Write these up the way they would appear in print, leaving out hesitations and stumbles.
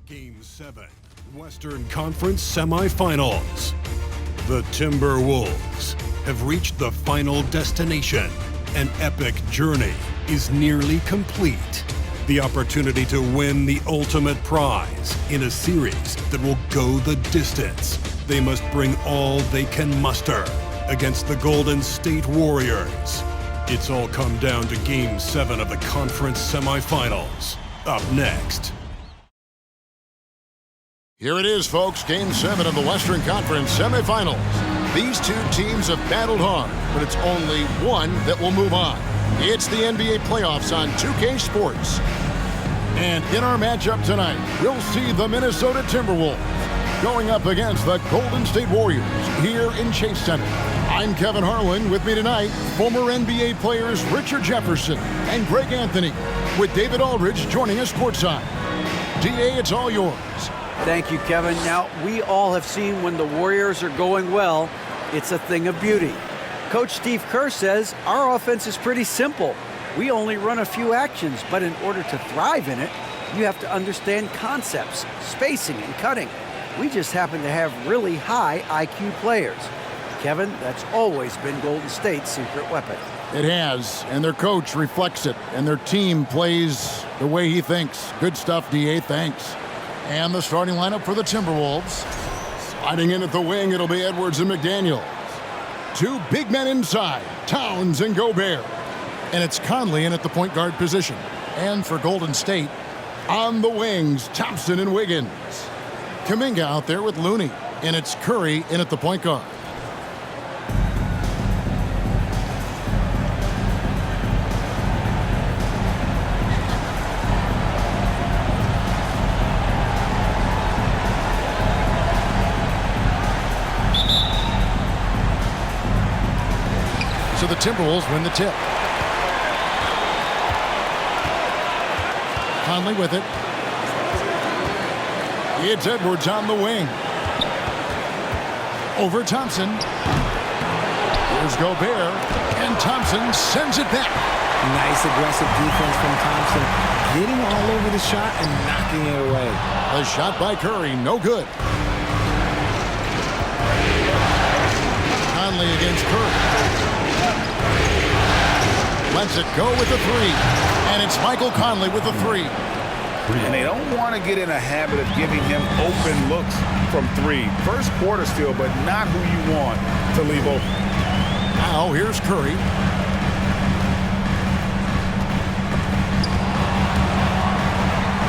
Game 7, Western Conference Semifinals. The Timberwolves have reached the final destination. An epic journey is nearly complete. The opportunity to win the ultimate prize in a series that will go the distance. They must bring all they can muster against the Golden State Warriors. It's all come down to Game 7 of the conference semifinals. Up next. Here it is, folks. Game 7 of the Western Conference semifinals. These two teams have battled hard, but it's only one that will move on. It's the NBA playoffs on 2K Sports. And in our matchup tonight, we'll see the Minnesota Timberwolves going up against the Golden State Warriors here in Chase Center. I'm Kevin Harlan. With me tonight, former NBA players Richard Jefferson and Greg Anthony, with David Aldridge joining us courtside. DA, it's all yours. Thank you, Kevin. Now, we all have seen when the Warriors are going well, it's a thing of beauty. Coach Steve Kerr says our offense is pretty simple. We only run a few actions, but in order to thrive in it, you have to understand concepts, spacing, and cutting. We just happen to have really high IQ players. Kevin, that's always been Golden State's secret weapon. It has, and their coach reflects it, and their team plays the way he thinks. Good stuff, DA. Thanks. And the starting lineup for the Timberwolves. Sliding in at the wing, it'll be Edwards and McDaniels. Two big men inside, Towns and Gobert. And it's Conley in at the point guard position. And for Golden State, on the wings, Thompson and Wiggins. Kuminga out there with Looney. And it's Curry in at the point guard. So the Timberwolves win the tip. Conley with it. It's Edwards on the wing. Over Thompson. Here's Gobert. And Thompson sends it back. Nice aggressive defense from Thompson. Getting all over the shot and knocking it away. A shot by Curry, no good. Conley against Curry. Lets it go with the three. And it's Michael Conley with the three. And they don't want to get in a habit of giving him open looks from three. First quarter still, but not who you want to leave open. Now here's Curry.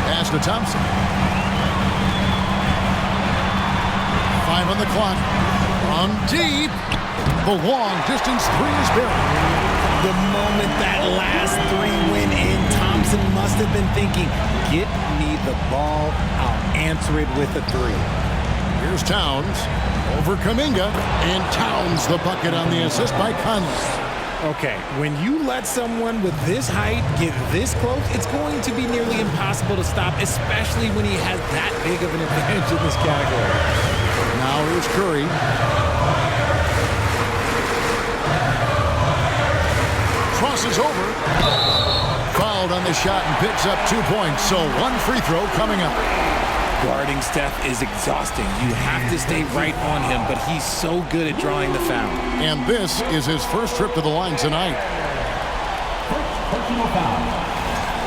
Pass to Thompson. 5 on the clock. From deep. The long distance three is buried. The moment that last three went in, Thompson must have been thinking, get me the ball, I'll answer it with a three. Here's Towns over Kuminga, and Towns the bucket on the assist by Conley. Okay, when you let someone with this height get this close, it's going to be nearly impossible to stop, especially when he has that big of an advantage in this category. Now here's Curry. Crosses over. Fouled on the shot and picks up 2 points. So one free throw coming up. Guarding Steph is exhausting. You have to stay right on him, but he's so good at drawing the foul. And this is his first trip to the line tonight. First personal foul.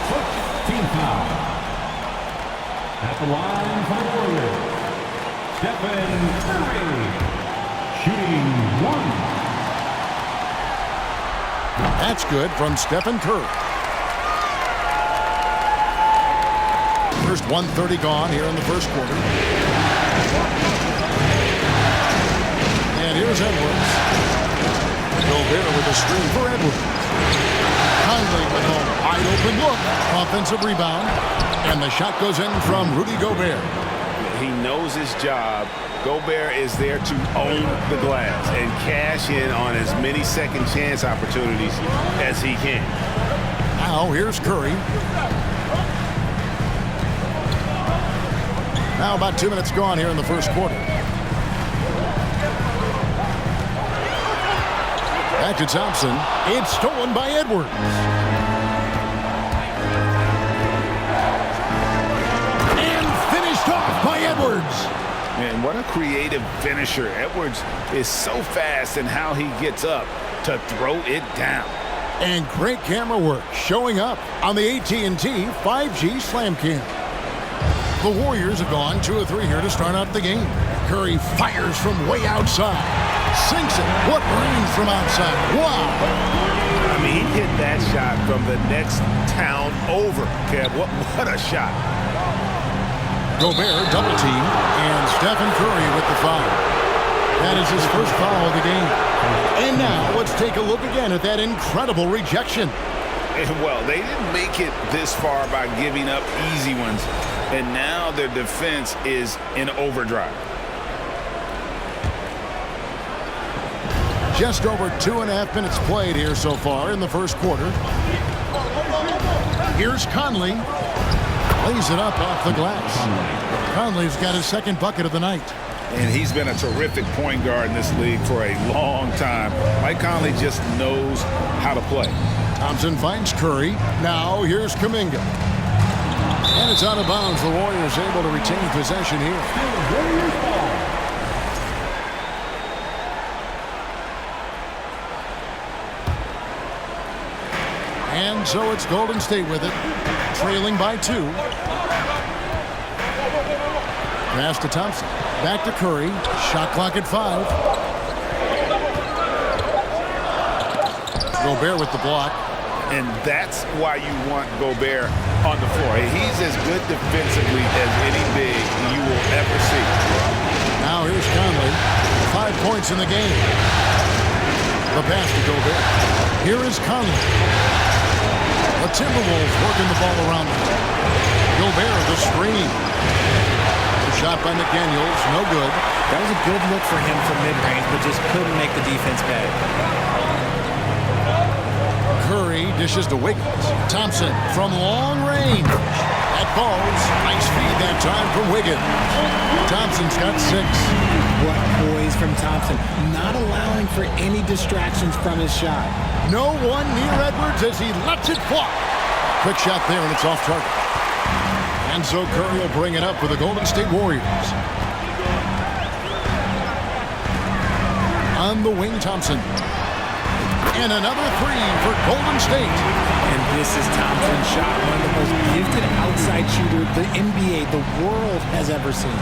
First team foul. At the line for the Warriors, Stephen Curry. Shooting one. That's good from Stephen Curry. First 1:30 gone here in the first quarter. And here's Edwards. Gobert with a screen for Edwards. Conley with a wide open look. Offensive rebound. And the shot goes in from Rudy Gobert. He knows his job. Gobert is there to own the glass and cash in on as many second chance opportunities as he can. Now here's Curry. Now about 2 minutes gone here in the first quarter. Back to Thompson. It's stolen by Edwards. And finished And what a creative finisher. Edwards is so fast in how he gets up to throw it down. And great camera work showing up on the AT&T 5G Slam Cam. The Warriors have gone 2 of 3 here to start out the game. Curry fires from way outside. Sinks it. What range from outside. Wow. I mean, he hit that shot from the next town over. Kev, what a shot. Gobert double team. And Stephen Curry with the foul. That is his first foul of the game. And now let's take a look again at that incredible rejection. And well, they didn't make it this far by giving up easy ones. And now their defense is in overdrive. Just over 2.5 minutes played here so far in the first quarter. Here's Conley. Lays it up off the glass. Conley's got his second bucket of the night. And he's been a terrific point guard in this league for a long time. Mike Conley just knows how to play. Thompson finds Curry. Now here's Kuminga. And it's out of bounds. The Warriors able to retain possession here. And so it's Golden State with it, trailing by 2. Pass to Thompson. Back to Curry. Shot clock at 5. Gobert with the block. And that's why you want Gobert on the floor. He's as good defensively as any big you will ever see. Now here's Conley. 5 points in the game. The pass to Gobert. Here is Conley. The Timberwolves working the ball around them. Gobert, the screen. Shot by McDaniels, no good. That was a good look for him from mid-range, but just couldn't make the defense pay. Curry dishes to Wiggins. Thompson from long range. That falls. Nice feed that time from Wiggins. Thompson's got 6. What poise from Thompson, not allowing for any distractions from his shot. No one near Edwards as he lets it fly. Quick shot there, and it's off target. And so Curry will bring it up for the Golden State Warriors. On the wing, Thompson. And another 3 for Golden State. And this is Thompson's shot, one of the most gifted outside shooter the NBA, the world has ever seen.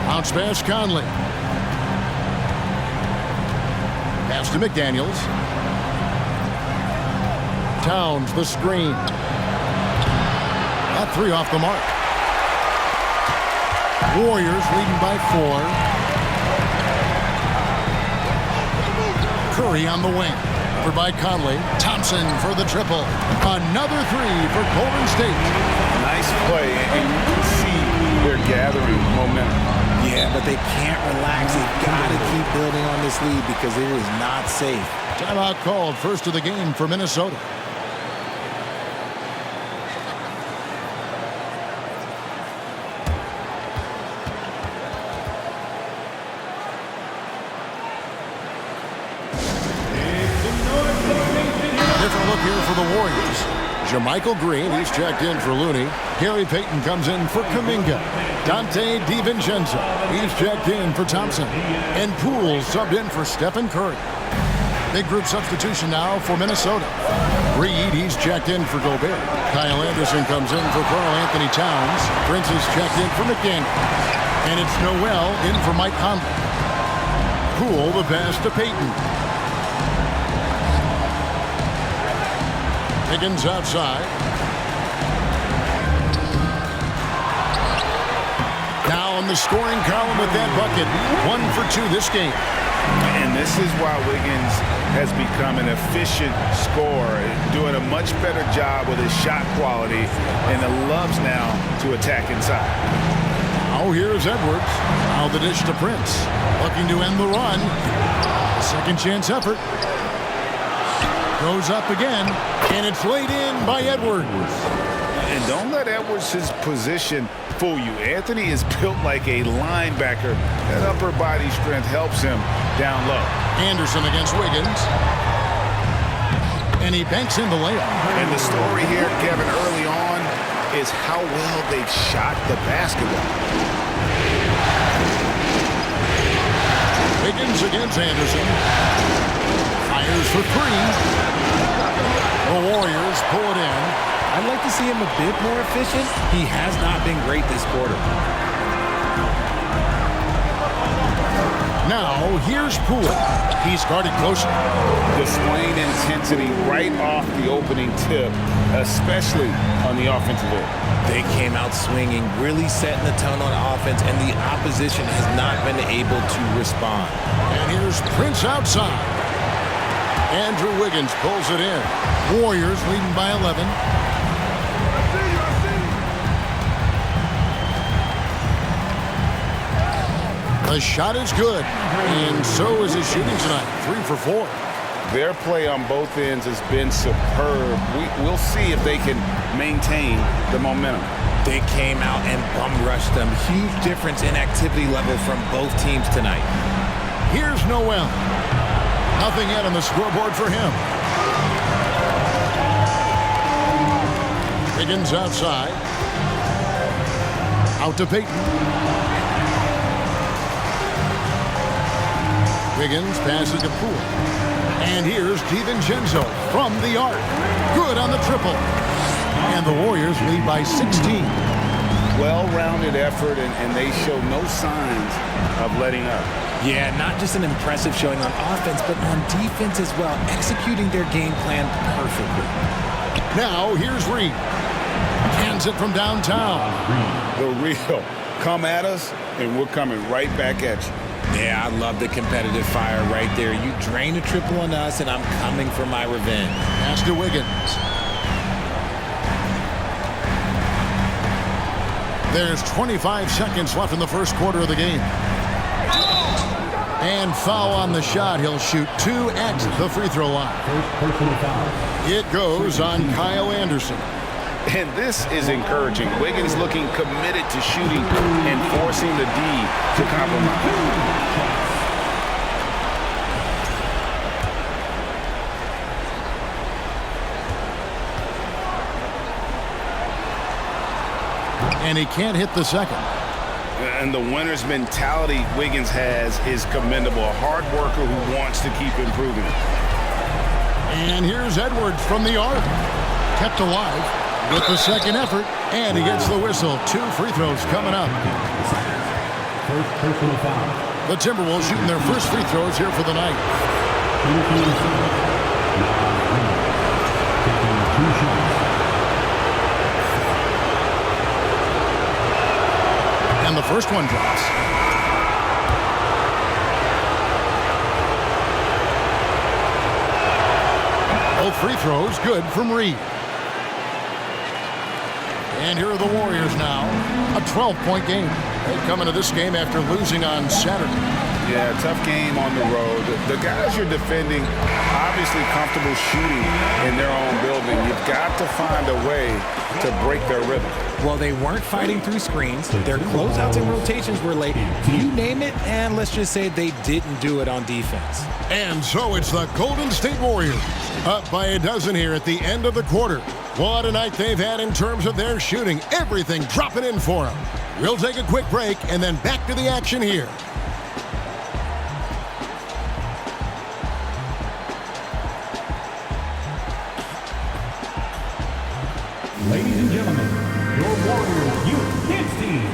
Bounce pass, Conley. Pass to McDaniels. Towns, the screen. That 3 off the mark. Warriors leading by 4. Curry on the wing. Over by Conley. Thompson for the triple. Another 3 for Golden State. Nice play, and you can see they're gathering momentum. Yeah, but they can't relax. They've got to keep building on this lead because it is not safe. Timeout called. First of the game for Minnesota. The Warriors. JaMychal Green, he's checked in for Looney. Gary Payton comes in for Kuminga. Dante DiVincenzo, he's checked in for Thompson. And Poole subbed in for Stephen Curry. Big group substitution now for Minnesota. Reed, he's checked in for Gobert. Kyle Anderson comes in for Karl Anthony Towns. Prince is checked in for McDaniels. And it's Noel in for Mike Conley. Poole the pass to Payton. Higgins outside. Now on the scoring column with that bucket. 1 for 2 this game. And this is why Wiggins has become an efficient scorer, doing a much better job with his shot quality, and loves now to attack inside. Oh, here's Edwards. Now the dish to Prince. Looking to end the run. Second chance effort. Goes up again, and it's laid in by Edwards. And don't let Edwards' position fool you. Anthony is built like a linebacker. That upper body strength helps him down low. Anderson against Wiggins. And he banks in the layup. And the story here, Kevin, early on is how well they've shot the basketball. Wiggins against Anderson. Fires for three. The Warriors pull it in. I'd like to see him a bit more efficient. He has not been great this quarter. Now, here's Poole. He's guarded closer. Displaying intensity right off the opening tip, especially on the offensive end. They came out swinging, really setting the tone on offense, and the opposition has not been able to respond. And here's Prince outside. Andrew Wiggins pulls it in. Warriors leading by 11. The shot is good, and so is his shooting tonight. 3 for 4. Their play on both ends has been superb. We'll see if they can maintain the momentum. They came out and bum rushed them. Huge difference in activity level from both teams tonight. Here's Noel. Nothing yet on the scoreboard for him. Wiggins outside. Out to Payton. Wiggins passes to Poole. And here's DiVincenzo from the arc. Good on the triple. And the Warriors lead by 16. Well-rounded effort, and they show no signs of letting up. Yeah, not just an impressive showing on offense, but on defense as well, executing their game plan perfectly. Now, here's Reed. Cans it from downtown. The real. Come at us, and we're coming right back at you. Yeah, I love the competitive fire right there. You drain a triple on us, and I'm coming for my revenge. Pass to Wiggins. There's 25 seconds left in the first quarter of the game. And foul on the shot. He'll shoot 2 at the free throw line. It goes on Kyle Anderson. And this is encouraging. Wiggins looking committed to shooting and forcing the D to compromise. And he can't hit the second. And the winner's mentality Wiggins has is commendable. A hard worker who wants to keep improving. And here's Edwards from the arc. Kept alive with the second effort. And he gets the whistle. 2 free throws coming up. First personal foul. The Timberwolves shooting their first free throws here for the night. Taking 2 shots. And the first one drops. Both free throws good from Reed. And here are the Warriors now. A 12-point game. They come into this game after losing on Saturday. Yeah, tough game on the road. The guys you're defending, obviously comfortable shooting in their own building. You've got to find a way to break their rhythm. Well, they weren't fighting through screens. Their closeouts and rotations were late. You name it, and let's just say they didn't do it on defense. And so it's the Golden State Warriors up by a dozen here at the end of the quarter. What a night they've had in terms of their shooting. Everything dropping in for them. We'll take a quick break and then back to the action here. Ladies and gentlemen, your Warriors Youth Kids team.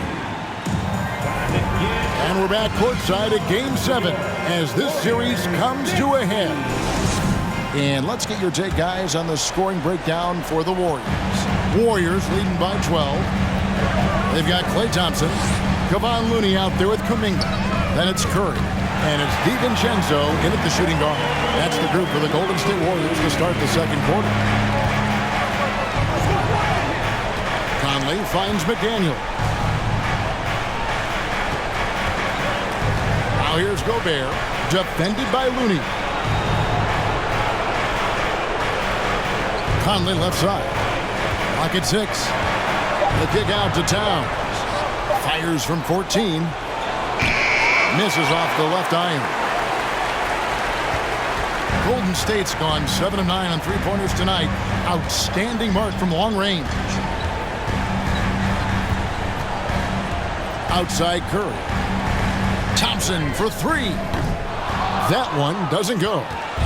And we're back courtside at Game 7 as this series comes to a head. And let's get your take, guys, on the scoring breakdown for the Warriors. Warriors leading by 12. They've got Klay Thompson, Kevon Looney out there with Kuminga. Then it's Curry. And it's DiVincenzo in at the shooting guard. That's the group for the Golden State Warriors to start the second quarter. Conley finds McDaniel. Now here's Gobert, defended by Looney. Conley left side. Clock at 6. The kick out to Towns. Fires from 14. Misses off the left iron. Golden State's gone 7 of 9 on three-pointers tonight. Outstanding mark from long range. Outside Curry. Thompson for 3. That one doesn't go.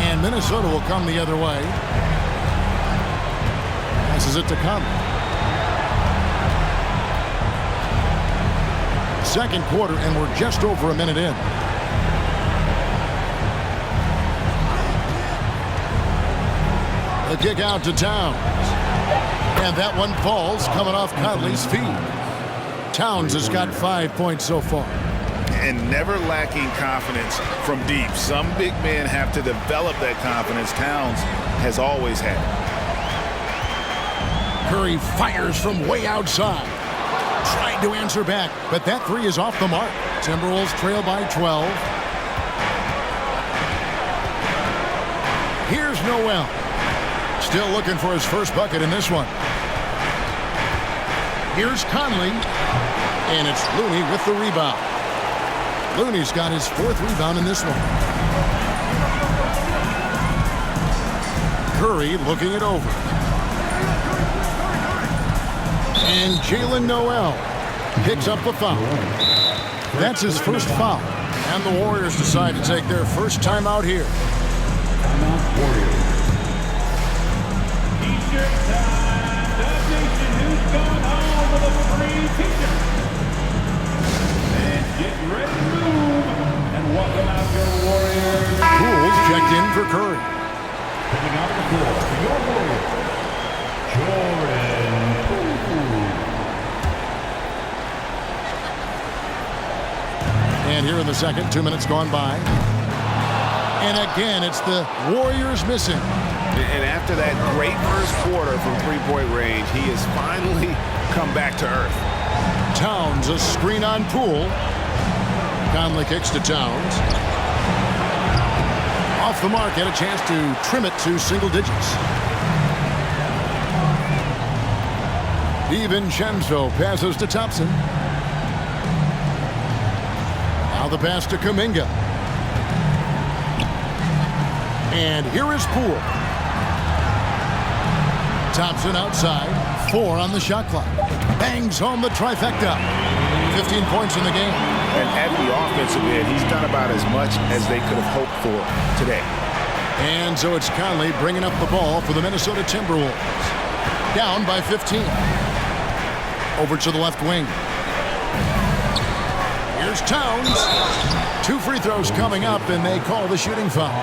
And Minnesota will come the other way. Passes it to Conley. Second quarter, and we're just over a minute in. The kick out to Towns. And that one falls coming off Conley's feet. Towns has got 5 points so far. And never lacking confidence from deep. Some big men have to develop that confidence. Towns has always had it. Curry fires from way outside. Tried to answer back, but that three is off the mark. Timberwolves trail by 12. Here's Noel. Still looking for his first bucket in this one. Here's Conley. And it's Looney with the rebound. Looney's got his fourth rebound in this one. Curry looking it over. And Jalen Noel picks up the foul. That's his first foul. And the Warriors decide to take their first time out here. T-shirt time. Dub Nation, who's going home with a free t-shirt? And get ready to move. And welcome out your Warriors. Poole's checked in for Curry. Coming out the floor for your Warriors, Jordan Poole. And here in the second, 2 minutes gone by. And again, it's the Warriors missing. And after that great first quarter from three-point range, he has finally come back to earth. Towns, a screen on Poole. Conley kicks to Towns. Off the mark, had a chance to trim it to single digits. DiVincenzo passes to Thompson. Now the pass to Kuminga. And here is Poole. Thompson outside. 4 on the shot clock. Bangs home the trifecta. 15 points in the game. And at the offensive end, he's done about as much as they could have hoped for today. And so it's Conley bringing up the ball for the Minnesota Timberwolves. Down by 15. Over to the left wing. Here's Towns. 2 free throws coming up, and they call the shooting foul.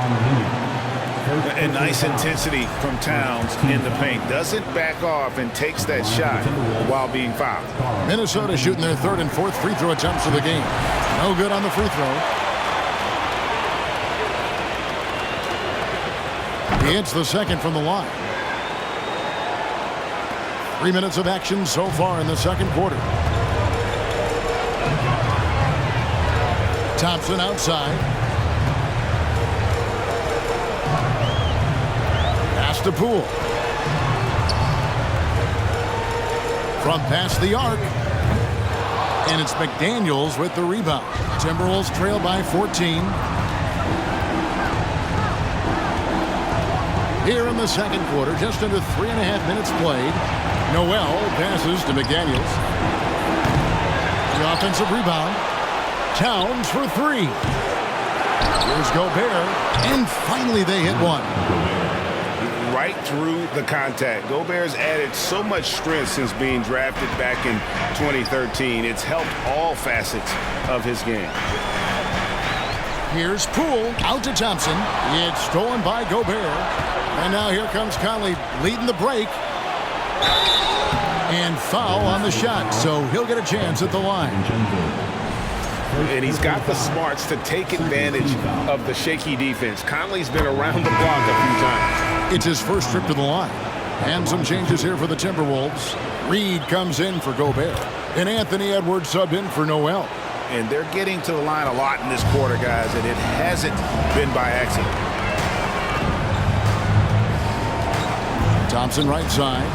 A nice intensity from Towns in the paint. Doesn't back off and takes that shot while being fouled. Minnesota shooting their third and fourth free throw attempts of the game. No good on the free throw. He hits the second from the line. 3 minutes of action so far in the second quarter. Thompson outside. Pass to Poole. From past the arc. And it's McDaniels with the rebound. Timberwolves trail by 14. Here in the second quarter, just under 3.5 minutes played. Noel passes to McDaniels. The offensive rebound. Towns for 3. Here's Gobert. And finally they hit one. Right through the contact. Gobert's added so much strength since being drafted back in 2013. It's helped all facets of his game. Here's Poole out to Thompson. It's stolen by Gobert. And now here comes Conley leading the break. And foul on the shot, so he'll get a chance at the line. And he's got the smarts to take advantage of the shaky defense. Conley's been around the block a few times. It's his first trip to the line. And some changes here for the Timberwolves. Reed comes in for Gobert. And Anthony Edwards subbed in for Noel. And they're getting to the line a lot in this quarter, guys, and it hasn't been by accident. Thompson right side.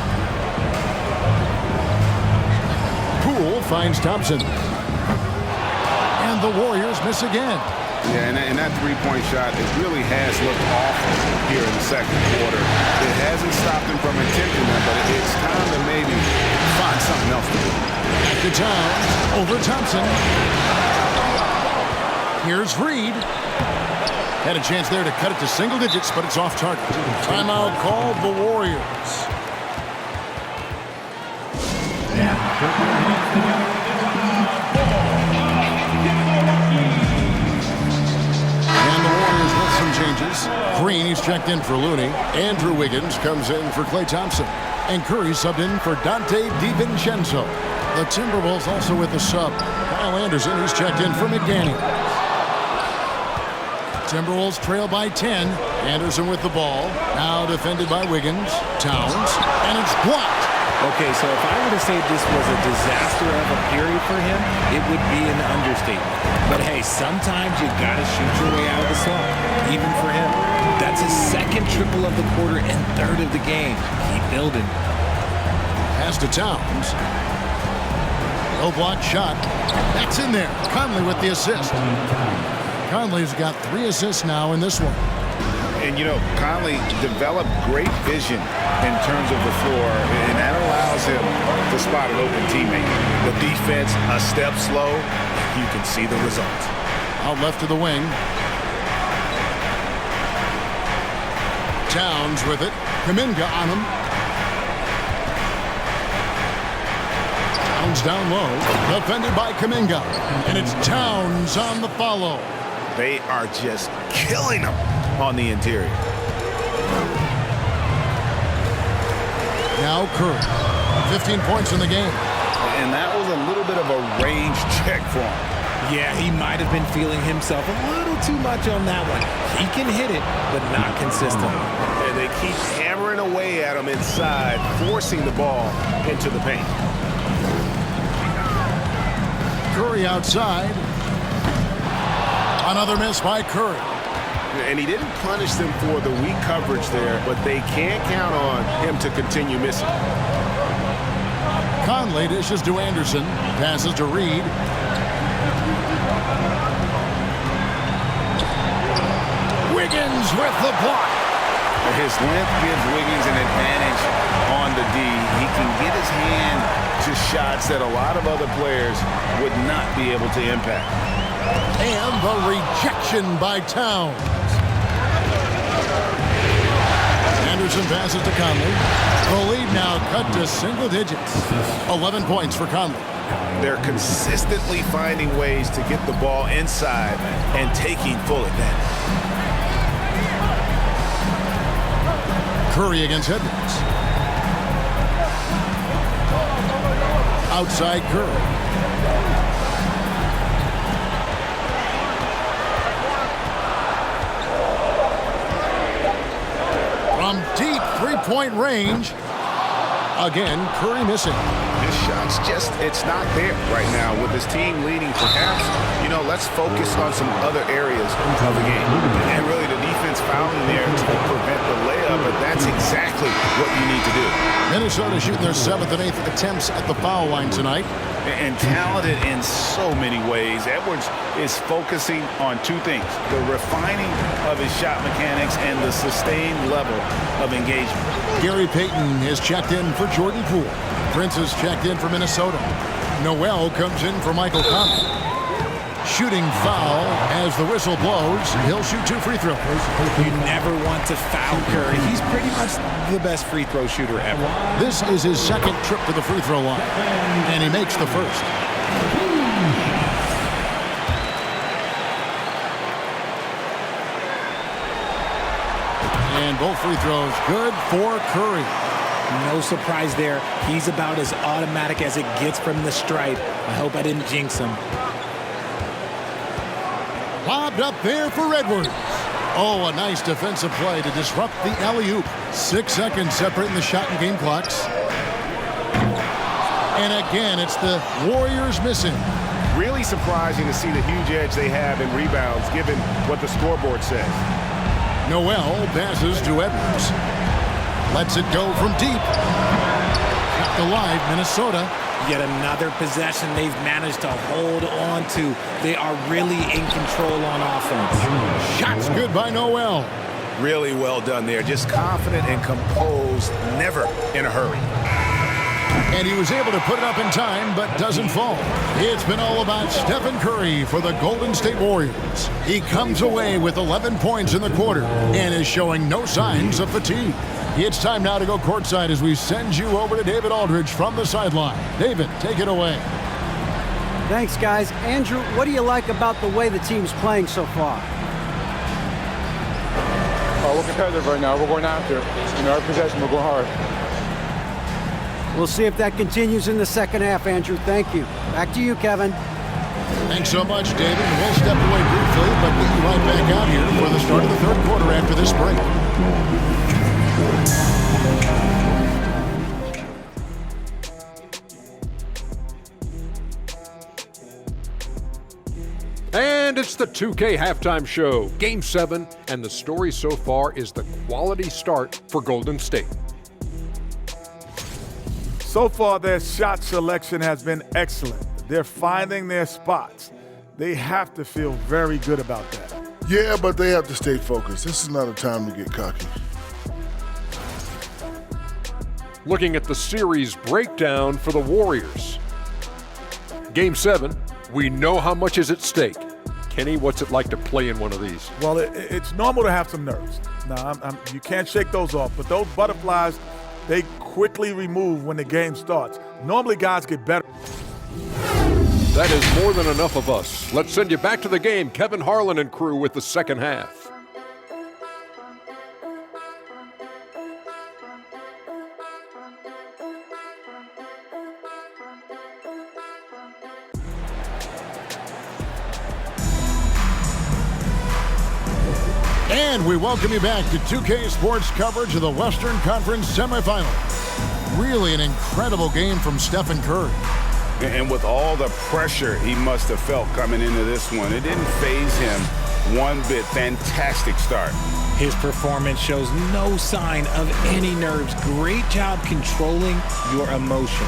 Poole finds Thompson. And the Warriors miss again. Yeah, and that three-point shot, it really has looked awful here in the second quarter. It hasn't stopped him from attempting that, but it's time to maybe find something else to do. Back to Towns. Over Thompson. Here's Reed. Had a chance there to cut it to single digits, but it's off target. Timeout called the Warriors. And the Warriors with some changes. Green, he's checked in for Looney. Andrew Wiggins comes in for Klay Thompson. And Curry subbed in for Dante DiVincenzo. The Timberwolves also with a sub. Kyle Anderson, he's checked in for McDaniel. Timberwolves trail by 10. Anderson with the ball. Now defended by Wiggins. Towns. And it's blocked. Okay, so if I were to say this was a disaster of a period for him, it would be an understatement. But hey, sometimes you gotta shoot your way out of the slump, even for him. That's his second triple of the quarter and third of the game. Keep building. Pass to Towns. No block shot. That's in there. Conley with the assist. Conley's got 3 assists now in this one. And, you know, Conley developed great vision in terms of the floor, and that allows him to spot an open teammate. The defense a step slow, you can see the results. Out left to the wing. Towns with it. Kuminga on him. Towns down low. Defended by Kuminga. And it's Towns on the follow. They are just killing him on the interior. Now Curry. 15 points in the game. And that was a little bit of a range check for him. Yeah, he might have been feeling himself a little too much on that one. He can hit it, but not consistently. And they keep hammering away at him inside, forcing the ball into the paint. Curry outside. Another miss by Curry. And he didn't punish them for the weak coverage there, but they can't count on him to continue missing. Conley dishes to Anderson. Passes to Reed. Wiggins with the block. His length gives Wiggins an advantage on the D. He can get his hand to shots that a lot of other players would not be able to impact. And the rejection by Towns. Anderson passes to Conley. The lead now cut to single digits. 11 points for Conley. They're consistently finding ways to get the ball inside and taking full advantage. Curry against Edwards. Outside Curry. From deep three-point range. Again, Curry missing. His shot's just, it's not there right now. With his team leading, perhaps, you know, let's focus on some other areas of the game. And really, the defense fouling there to prevent the layup, but that's exactly what you need to do. Minnesota shooting their 7th and 8th attempts at the foul line tonight. And talented in so many ways. Edwards is focusing on 2 things: the refining of his shot mechanics and the sustained level of engagement. Gary Payton is checked in for Jordan Poole. Prince is checked in for Minnesota. Noel comes in for Michael Conley. Shooting foul as the whistle blows. He'll shoot 2 free throws. You never want to foul Curry. He's pretty much the best free throw shooter ever. This is his 2nd trip to the free throw line, and he makes the first. And both free throws good for Curry. No surprise there. He's about as automatic as it gets from the stripe. I hope I didn't jinx him. Lobbed up there for Edwards. Oh, a nice defensive play to disrupt the alley-oop. 6 seconds separating the shot and game clocks. And again, it's the Warriors missing. Really surprising to see the huge edge they have in rebounds, given what the scoreboard says. Noel passes to Edwards. Lets it go from deep. Kept alive, Minnesota. Yet another possession they've managed to hold on to. They are really in control on offense. Shots good by Noel. Really well done there. Just confident and composed, never in a hurry. And he was able to put it up in time, but doesn't fall. It's been all about Stephen Curry for the Golden State Warriors. He comes away with 11 points in the quarter and is showing no signs of fatigue. It's time now to go courtside as we send you over to David Aldridge from the sideline. David, take it away. Thanks, guys. Andrew, what do you like about the way the team's playing so far? We're competitive right now. We're going after it. Every possession, we're going hard. We'll see if that continues in the second half, Andrew. Thank you. Back to you, Kevin. Thanks so much, David. We'll step away briefly, but we'll be right back out here for the start of the third quarter after this break. And it's the 2K halftime show, Game 7, and the story so far is the quality start for Golden State. So far, their shot selection has been excellent. They're finding their spots. They have to feel very good about that. Yeah, but they have to stay focused. This is not a time to get cocky. Looking at the series breakdown for the Warriors. Game 7, we know how much is at stake. Kenny, what's it like to play in one of these? Well, it's normal to have some nerves. Now, you can't shake those off, but those butterflies, they quickly remove when the game starts. Normally, guys get better. That is more than enough of us. Let's send you back to the game. Kevin Harlan and crew with the second half. And we welcome you back to 2K Sports coverage of the Western Conference semifinals. Really an incredible game from Stephen Curry. And with all the pressure he must have felt coming into this one, it didn't faze him one bit. Fantastic start. His performance shows no sign of any nerves. Great job controlling your emotion.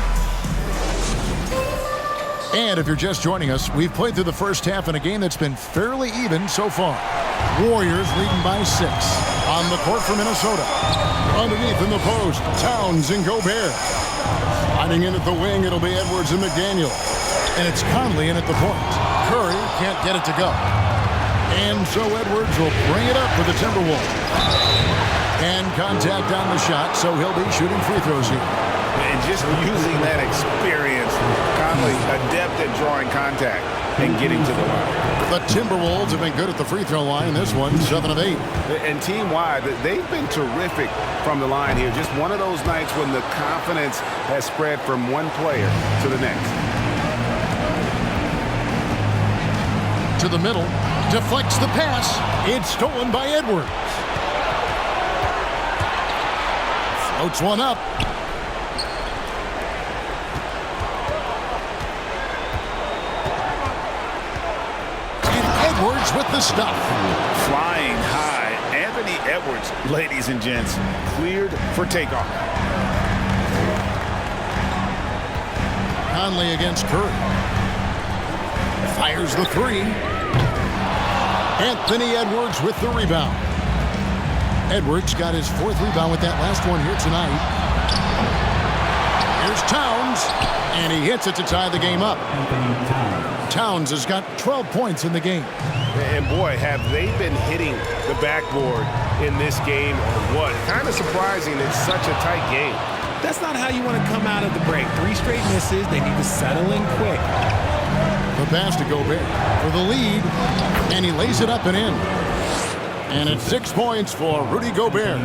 And if you're just joining us, we've played through the first half in a game that's been fairly even so far. Warriors leading by 6 on the court for Minnesota. Underneath in the post, Towns and Gobert. Sliding in at the wing, it'll be Edwards and McDaniel. And it's Conley in at the point. Curry can't get it to go. And so Edwards will bring it up for the Timberwolves. And contact on the shot, so he'll be shooting free throws here. And just using that experience, Conley adept at drawing contact and getting to the line. The Timberwolves have been good at the free throw line. This one, 7 of 8. And team-wide, they've been terrific from the line here. Just one of those nights when the confidence has spread from one player to the next. To the middle, deflects the pass. It's stolen by Edwards. Floats one up. Edwards with the stuff. Flying high. Anthony Edwards, ladies and gents, cleared for takeoff. Conley against Curry. Fires the 3. Anthony Edwards with the rebound. Edwards got his 4th rebound with that last one here tonight. Here's Towns, and he hits it to tie the game up. Towns has got 12 points in the game. And boy, have they been hitting the backboard in this game or what? Kind of surprising it's such a tight game. That's not how you want to come out of the break. 3 straight misses. They need to settle in quick. The pass to Gobert for the lead, and he lays it up and in. And it's 6 points for Rudy Gobert.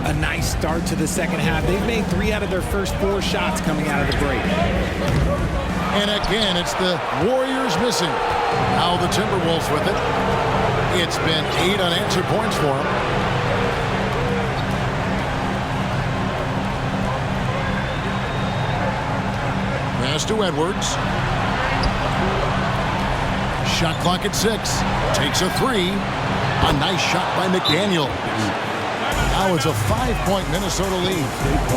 A nice start to the second half. They've made 3 out of their first 4 shots coming out of the break. And again, it's the Warriors missing. Now the Timberwolves with it. It's been 8 unanswered points for them. Pass to Edwards. Shot clock at 6. Takes a 3. A nice shot by McDaniel. Now it's a 5-point Minnesota lead.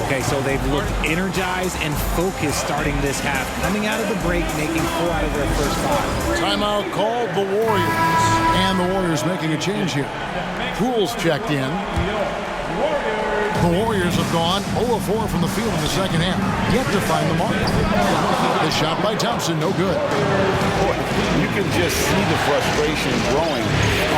Okay, so they've looked energized and focused starting this half. Coming out of the break, making 4 out of their first 5. Timeout called the Warriors. And the Warriors making a change here. Poole's checked in. The Warriors have gone 0 of 4 from the field in the second half, yet to find the mark. The shot by Thompson, no good. Boy, you can just see the frustration growing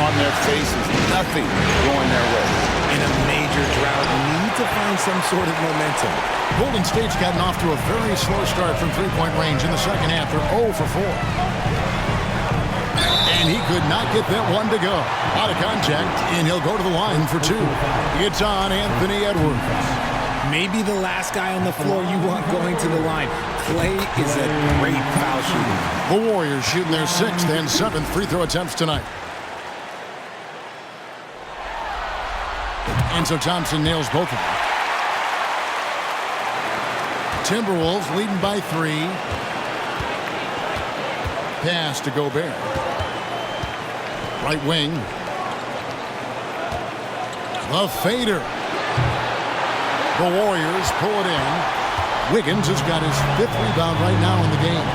on their faces. Nothing going their way. In a major drought, need to find some sort of momentum. Golden State's gotten off to a very slow start from three-point range in the second half. They're 0 for 4. And he could not get that one to go. Out of contact, and he'll go to the line for 2. It's on Anthony Edwards. Maybe the last guy on the floor you want going to the line. Clay is a great foul shooter. The Warriors shooting their 6th and 7th free throw attempts tonight. And so Thompson nails both of them. Timberwolves leading by 3. Pass to Gobert. Right wing. The fader. The Warriors pull it in. Wiggins has got his 5th rebound right now in the game.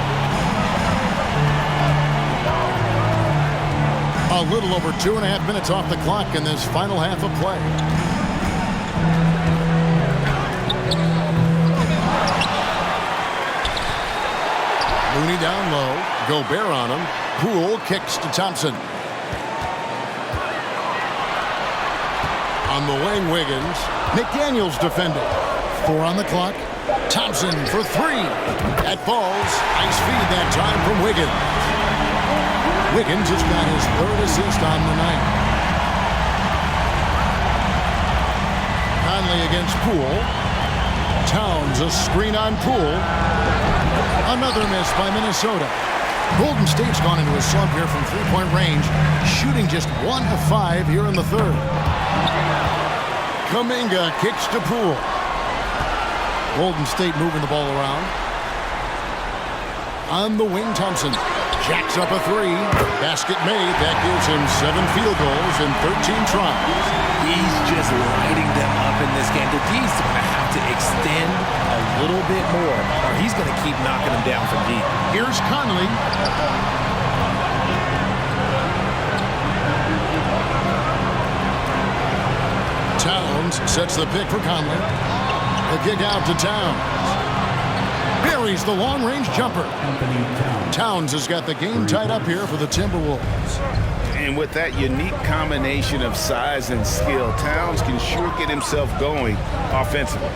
A little over 2.5 minutes off the clock in this final half of play. Looney down low. Gobert on him. Poole kicks to Thompson. On the wing, Wiggins. McDaniels defended. 4 on the clock. Thompson for 3. That falls. Nice feed that time from Wiggins. Wiggins has got his 3rd assist on the night. Conley against Poole. Towns a screen on Poole. Another miss by Minnesota. Golden State's gone into a slump here from three-point range, shooting just 1 of 5 here in the 3rd. Kuminga kicks to Poole. Golden State moving the ball around. On the wing, Thompson jacks up a 3. Basket made. That gives him 7 field goals in 13 tries. He's just lighting them up in this game. The D's going to have to extend a little bit more, or he's going to keep knocking them down from deep. Here's Conley. Towns sets the pick for Conley. The kick out to Towns. Buries the long-range jumper. Towns has got the game tied up here for the Timberwolves. And with that unique combination of size and skill, Towns can sure get himself going offensively.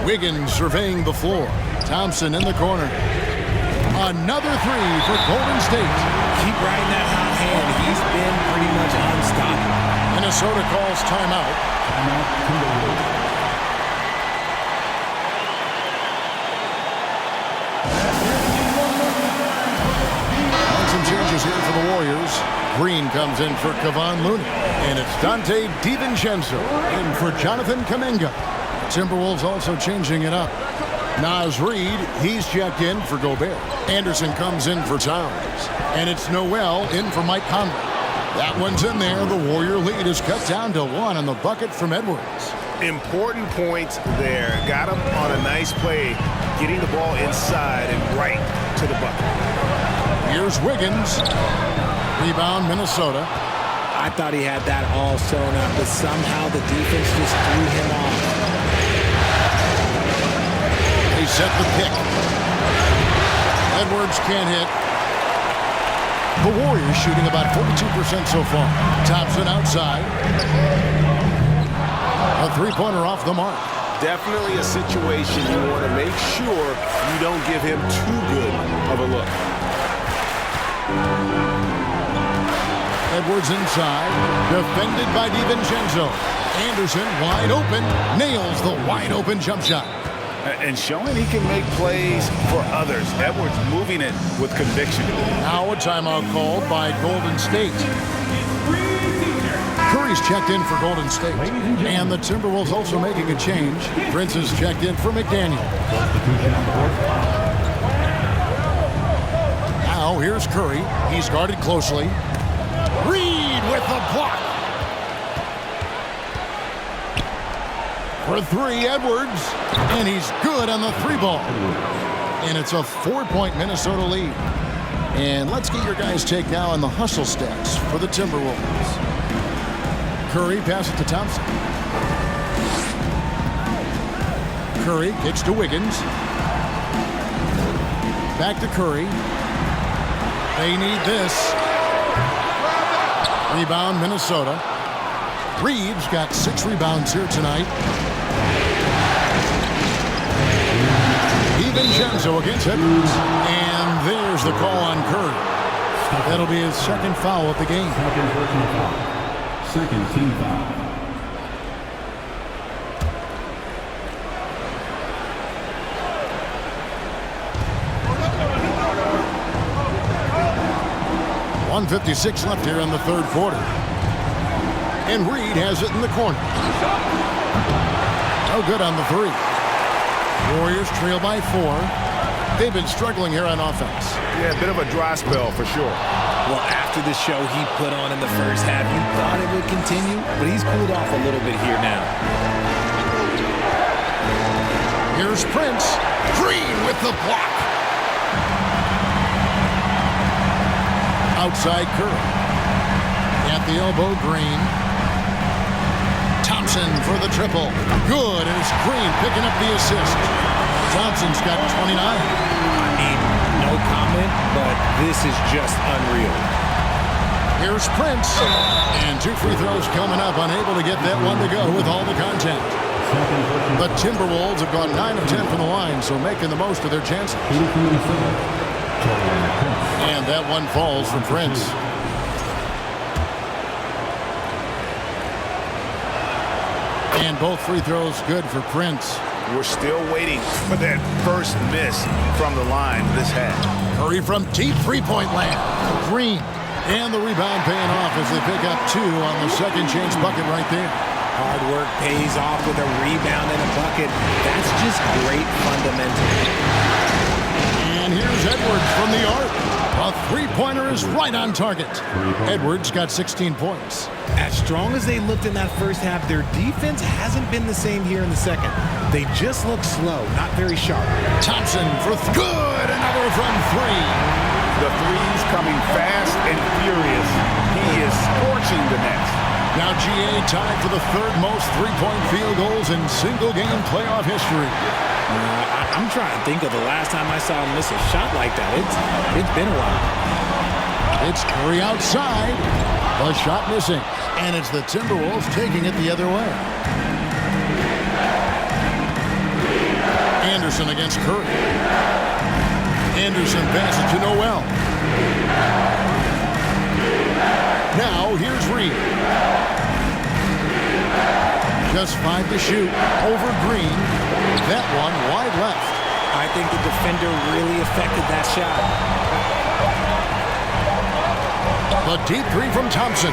Wiggins surveying the floor. Thompson in the corner. Another 3 for Golden State. Keep riding that hot hand. He's been pretty much unstoppable. Minnesota calls timeout. Some changes here for the Warriors. Green comes in for Kevon Looney. And it's Dante DiVincenzo in for Jonathan Kuminga. Timberwolves also changing it up. Naz Reid, he's checked in for Gobert. Anderson comes in for Towns. And it's Noel in for Mike Conley. That one's in there. The Warrior lead is cut down to 1 on the bucket from Edwards. Important points there. Got him on a nice play, getting the ball inside and right to the bucket. Here's Wiggins. Rebound, Minnesota. I thought he had that all sewn up, but somehow the defense just threw him off. They set the pick. Edwards can't hit. The Warriors shooting about 42% so far. Thompson outside. A three-pointer off the mark. Definitely a situation you want to make sure you don't give him too good of a look. Edwards inside. Defended by DiVincenzo. Anderson wide open. Nails the wide open jump shot. And showing he can make plays for others. Edwards moving it with conviction. Now a timeout called by Golden State. Curry's checked in for Golden State. And the Timberwolves also making a change. Prince is checked in for McDaniel. Now here's Curry. He's guarded closely. Reed with the block. For 3, Edwards. And he's good on the 3-ball. And it's a 4-point Minnesota lead. And let's get your guys' take now on the hustle stats for the Timberwolves. Curry passes to Thompson. Curry kicks to Wiggins. Back to Curry. They need this. Rebound, Minnesota. Reeves got 6 rebounds here tonight. DiVincenzo against Edwards. And there's the call on Curry. That'll be his second foul of the game. Second team foul. .156 left here in the third quarter. And Reed has it in the corner. No good on the 3. Warriors trail by 4. They've been struggling here on offense. Yeah, a bit of a dry spell for sure. Well, after the show he put on in the first half, you thought it would continue, but he's cooled off a little bit here now. Here's Prince. Green with the block. Outside Curry. At the elbow, Green. Thompson for the triple. Good, and it's Green picking up the assist. Thompson's got 29. I mean, no comment, but this is just unreal. Here's Prince. And 2 free throws coming up, unable to get that one to go with all the contact. The Timberwolves have gone 9 of 10 from the line, so making the most of their chances. And that one falls for Prince. And both free throws good for Prince. We're still waiting for that first miss from the line this half. Curry from deep three-point land. Green. And the rebound paying off as they pick up 2 on the second chance bucket right there. Hard work pays off with a rebound and a bucket. That's just great fundamentals. And here's Edwards from the arc. A three-pointer is right on target. Edwards got 16 points. As strong as they looked in that first half, their defense hasn't been the same here in the second. They just look slow, not very sharp. Thompson for good. Another from 3. The threes coming fast and furious. He is scorching the nets. Now GA tied for the 3rd most three-point field goals in single-game playoff history. I'm trying to think of the last time I saw him miss a shot like that. It's been a while. It's Curry outside. The shot missing. And it's the Timberwolves taking it the other way. Anderson against Curry. Anderson passes to Noel. Now here's Reed. Just 5 to shoot. Over Green. That one wide left. I think the defender really affected that shot. A deep 3 from Thompson.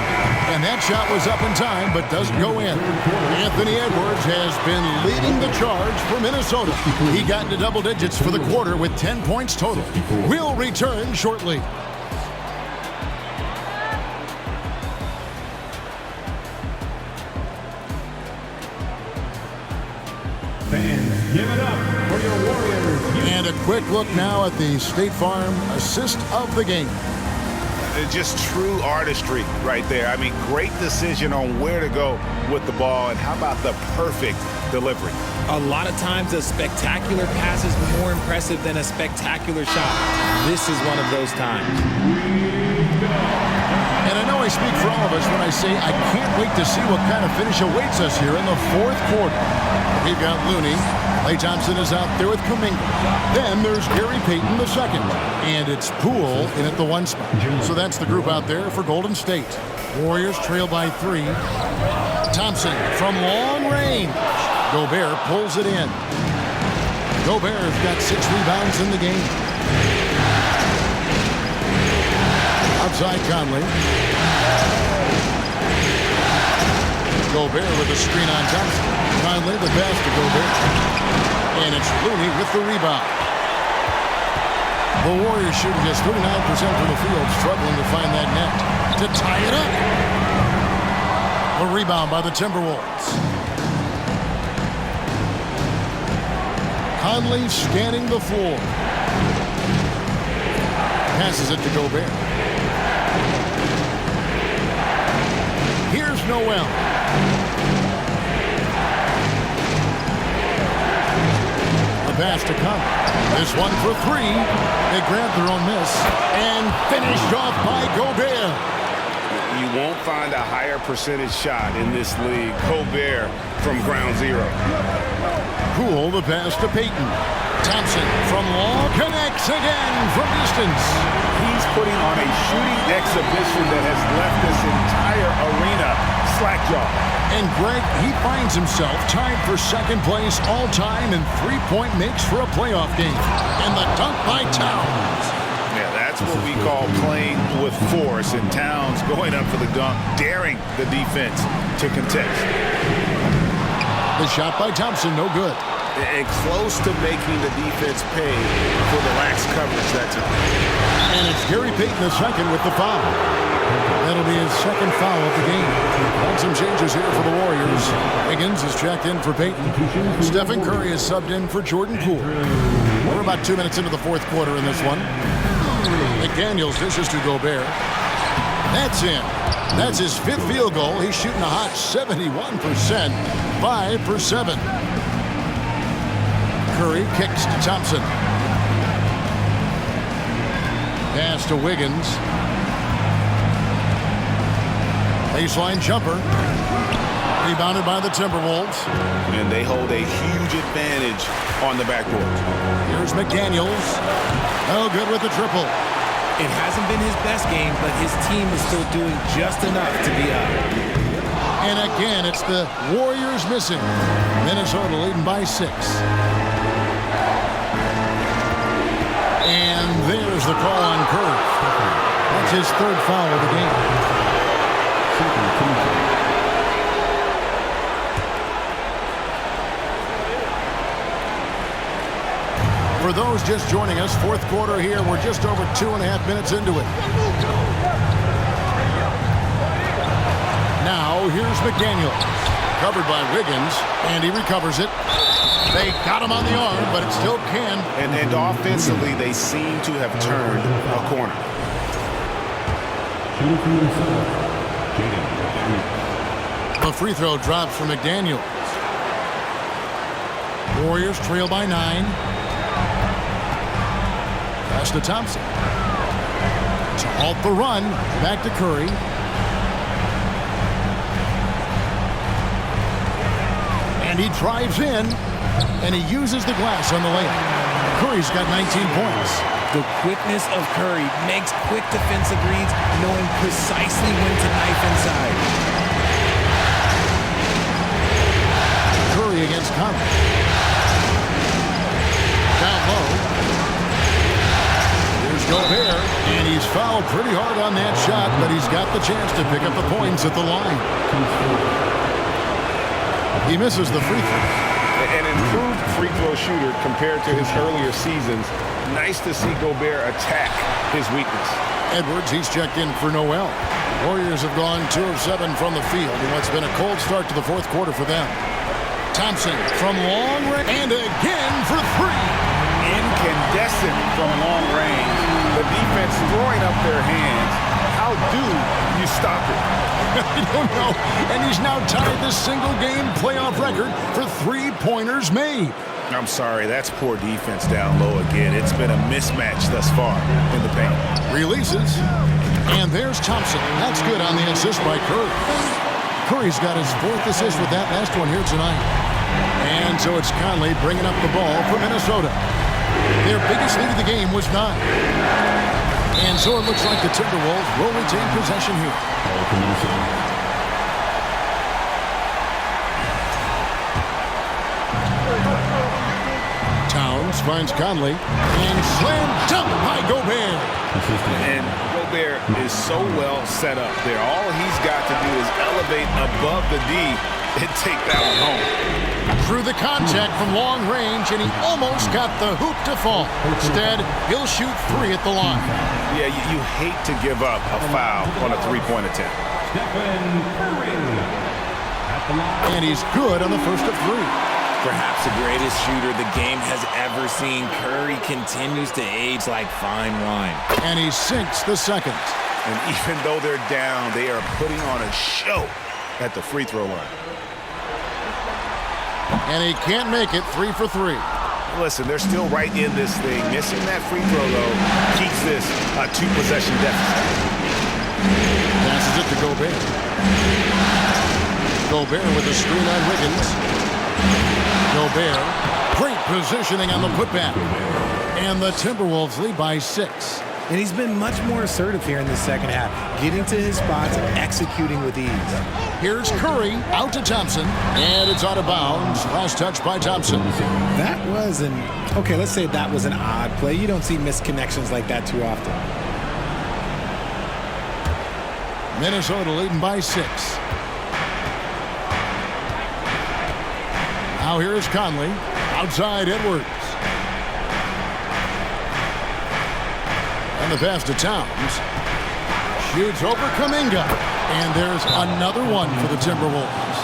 And that shot was up in time, but doesn't go in. Anthony Edwards has been leading the charge for Minnesota. He got into double digits for the quarter with 10 points total. We'll return shortly. Fans, give it up for your Warriors. And a quick look now at the State Farm assist of the game. Just true artistry right there. I mean, great decision on where to go with the ball, and how about the perfect delivery? A lot of times a spectacular pass is more impressive than a spectacular shot. This is one of those times. And I know I speak for all of us when I say I can't wait to see what kind of finish awaits us here in the 4th quarter. We've got Looney. Klay Thompson is out there with Kuminga. Then there's Gary Payton II. And it's Poole in at the 1 spot. So that's the group out there for Golden State. Warriors trail by 3. Thompson from long range. Gobert pulls it in. Gobert's got 6 rebounds in the game. Outside Conley. Gobert with the screen on Thompson. Conley the pass to Gobert. And it's Looney with the rebound. The Warriors shooting just 39% from the field, struggling to find that net to tie it up. The rebound by the Timberwolves. Conley scanning the floor. Passes it to Gobert. Here's Noel. The pass to come. This one for three. They grab their own miss and finished off by Gobert. You won't find a higher percentage shot in this league. Gobert from ground zero. Poole, the pass to Payton. Thompson from long connects again from distance. He's putting on a shooting exhibition that has left this entire arena slack-jawed. And Greg, he finds himself tied for second place all-time in three-point makes for a playoff game. And the dunk by Towns. Yeah, that's what we call playing with force. And Towns going up for the dunk, daring the defense to contest. The shot by Thompson, no good. And close to making the defense pay for the lax coverage that time. And it's Gary Payton II with the foul. That'll be his second foul of the game. And some changes here for the Warriors. Higgins is checked in for Payton. Stephen Curry is subbed in for Jordan Poole. We're about 2 minutes into the fourth quarter in this one. McDaniels dishes to Gobert. That's in. That's his fifth field goal. He's shooting a hot 71%. 5 for 7. Curry kicks to Thompson. Pass to Wiggins. Baseline jumper. Rebounded by the Timberwolves. And they hold a huge advantage on the backboard. Here's McDaniels. Oh, good with the triple. It hasn't been his best game, but his team is still doing just enough to be up. And again, it's the Warriors missing. Minnesota leading by 6. And there's the call on Curry. That's his third foul of the game. For those just joining us, fourth quarter here. We're just over 2.5 minutes into it. Now, here's McDaniel. Covered by Wiggins, and he recovers it. They got him on the arm, but it still can. And offensively, they seem to have turned a corner. A free throw drops for McDaniel. Warriors trail by 9. Pass to Thompson. To halt the run, back to Curry. And he drives in, and he uses the glass on the layup. Curry's got 19 points. The quickness of Curry makes quick defensive reads, knowing precisely when to knife inside. Curry against Conley. Down low. Here's Gobert, and he's fouled pretty hard on that shot, but he's got the chance to pick up the points at the line. He misses the free throw. An improved free throw shooter compared to his earlier seasons. Nice to see Gobert attack his weakness. Edwards, he's checked in for Noel. Warriors have gone 2 of 7 from the field in what's been a cold start to the fourth quarter for them. Thompson from long range, and again for 3. Incandescent from long range. The defense throwing up their hands. How do you stop it? I don't know. And he's now tied the single-game playoff record for three-pointers made. I'm sorry, that's poor defense down low again. It's been a mismatch thus far in the paint. Releases. And there's Thompson. That's good on the assist by Curry. Curry's got his 4th assist with that last one here tonight. And so it's Conley bringing up the ball for Minnesota. Their biggest lead of the game was 9. And so it looks like the Timberwolves will retain possession here. Towns finds Conley. And slam dunk by Gobert. And Gobert is so well set up there. All he's got to do is elevate above the D and take that one home. Through the contact from long range, and he almost got the hoop to fall. Instead, he'll shoot 3 at the line. Yeah, you hate to give up a foul on a three-point attempt. And he's good on the first of 3. Perhaps the greatest shooter the game has ever seen, Curry continues to age like fine wine. And he sinks the second. And even though they're down, they are putting on a show at the free throw line. And he can't make it. 3 for 3. Listen, they're still right in this thing. Missing that free throw, though, keeps this a 2-possession deficit. Passes it to Gobert. Gobert with a screen on Wiggins. Gobert. Great positioning on the putback. And the Timberwolves lead by 6. And he's been much more assertive here in the second half, getting to his spots and executing with ease. Here's Curry out to Thompson, and it's out of bounds. Last touch by Thompson. That was let's say that was an odd play. You don't see missed connections like that too often. Minnesota leading by 6. Now here's Conley. Outside Edwards. And the pass to Towns. Shoots over Kuminga. And there's another one for the Timberwolves.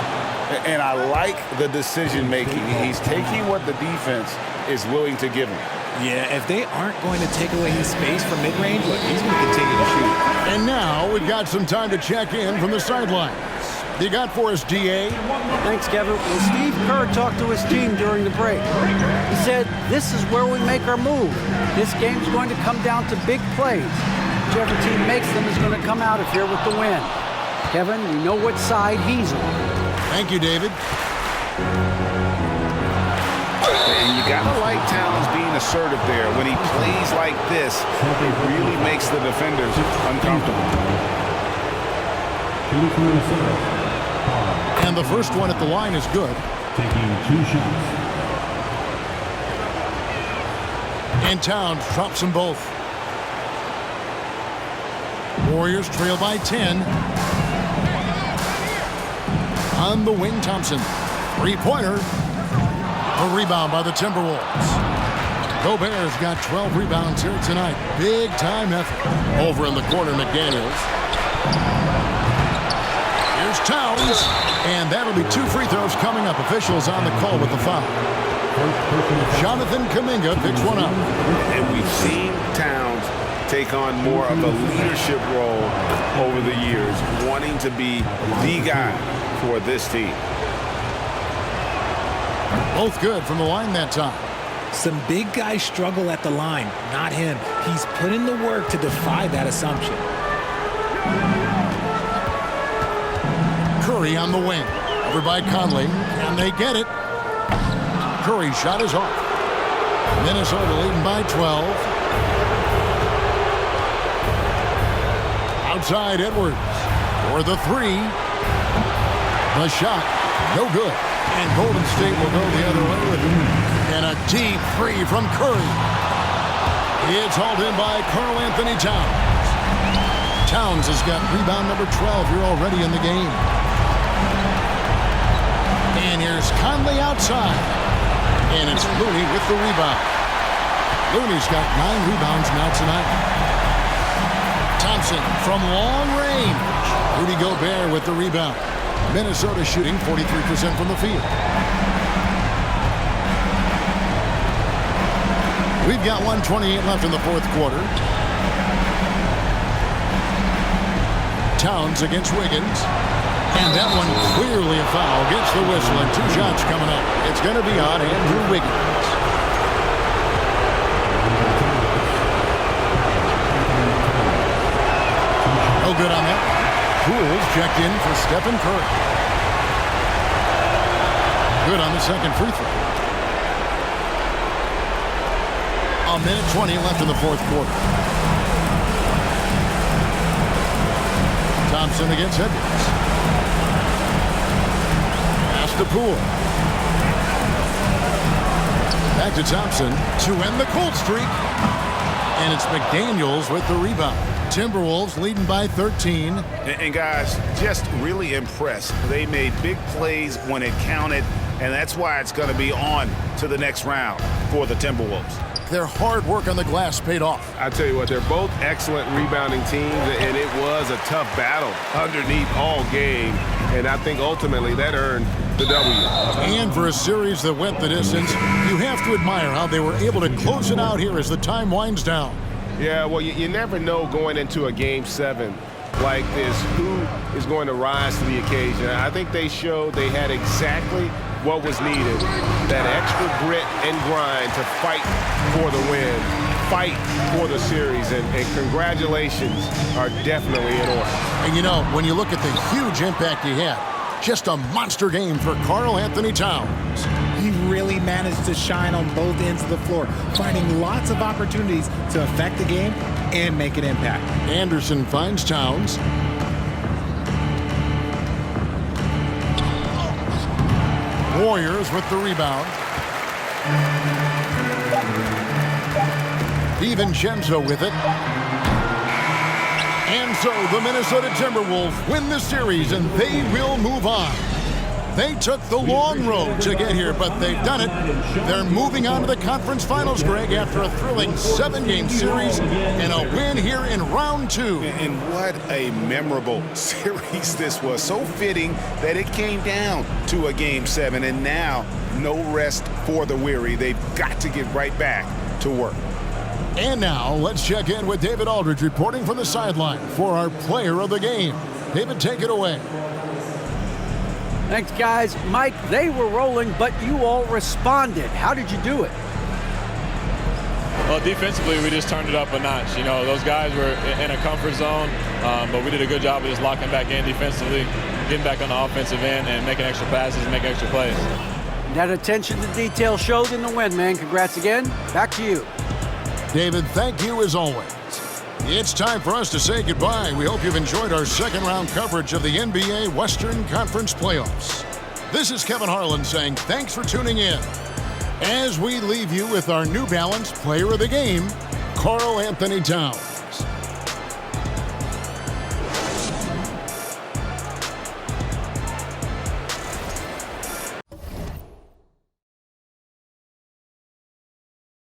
And I like the decision-making. He's taking what the defense is willing to give him. Yeah, if they aren't going to take away his space from mid-range, look, he's going to continue to shoot. And now we've got some time to check in from the sidelines. You got for us, DA? Thanks, Kevin. Well, Steve Kerr talked to his team during the break. He said, this is where we make our move. This game's going to come down to big plays. Whichever team makes them is going to come out of here with the win. Kevin, we know what side he's on. Thank you, David. And you gotta like Towns being assertive there. When he plays like this, it really makes the defenders uncomfortable. And the first one at the line is good. Taking 2 shots. And Towns drops them both. Warriors trail by 10. On the wing, Thompson. Three-pointer. A rebound by the Timberwolves. Gobert's got 12 rebounds here tonight. Big-time effort. Over in the corner, McDaniels. Here's Towns. And that'll be 2 free throws coming up. Officials on the call with the foul. Jonathan Kuminga picks one up. And we've seen Towns take on more of a leadership role over the years, wanting to be the guy for this team. Both good from the line that time. Some big guys struggle at the line, not him. He's put in the work to defy that assumption. Curry on the wing. Over by Conley, and they get it. Curry's shot is off. Minnesota leading by 12. Outside Edwards for the 3. The shot, no good. And Golden State will go the other way with it. And a deep 3 from Curry. It's hauled in by Karl Anthony Towns. Towns has got rebound number 12 here already in the game. And here's Conley outside. And it's Looney with the rebound. Looney's got 9 rebounds now tonight. Thompson from long range. Rudy Gobert with the rebound. Minnesota shooting 43% from the field. We've got 1:28 left in the fourth quarter. Towns against Wiggins. And that one clearly a foul. Gets the whistle and 2 shots coming up. It's going to be on Andrew Wiggins. No good on that. Pools checked in for Stephen Curry. Good on the second free throw. 1:20 left in the fourth quarter. Thompson against Edwards. Pass to Poole. Back to Thompson to end the cold streak. And it's McDaniels with the rebound. Timberwolves leading by 13. And guys, just really impressed. They made big plays when it counted, and that's why it's going to be on to the next round for the Timberwolves. Their hard work on the glass paid off. I tell you what, they're both excellent rebounding teams, and it was a tough battle underneath all game, and I think ultimately that earned the W. And for a series that went the distance, you have to admire how they were able to close it out here as the time winds down. Yeah, well, you never know going into a Game 7 like this, who is going to rise to the occasion? I think they showed they had exactly what was needed, that extra grit and grind to fight for the win, fight for the series, and congratulations are definitely in order. And you know, when you look at the huge impact he had, just a monster game for Karl Anthony Towns. He really managed to shine on both ends of the floor, finding lots of opportunities to affect the game and make an impact. Anderson finds Towns. Warriors with the rebound. DiVincenzo with it. And so the Minnesota Timberwolves win the series, and they will move on. They took the long road to get here, but they've done it. They're moving on to the conference finals, Greg, after a thrilling 7-game series and a win here in round 2. And what a memorable series this was. So fitting that it came down to a Game 7, and now no rest for the weary. They've got to get right back to work. And now let's check in with David Aldridge reporting from the sideline for our player of the game. David, take it away. Thanks, guys. Mike, they were rolling, but you all responded. How did you do it? Well, defensively, we just turned it up a notch. You know, those guys were in a comfort zone, but we did a good job of just locking back in defensively, getting back on the offensive end, and making extra passes and making extra plays. That attention to detail showed in the win, man. Congrats again. Back to you. David, thank you as always. It's time for us to say goodbye. We hope you've enjoyed our second-round coverage of the NBA Western Conference Playoffs. This is Kevin Harlan saying thanks for tuning in as we leave you with our New Balance Player of the Game, Karl Anthony Towns.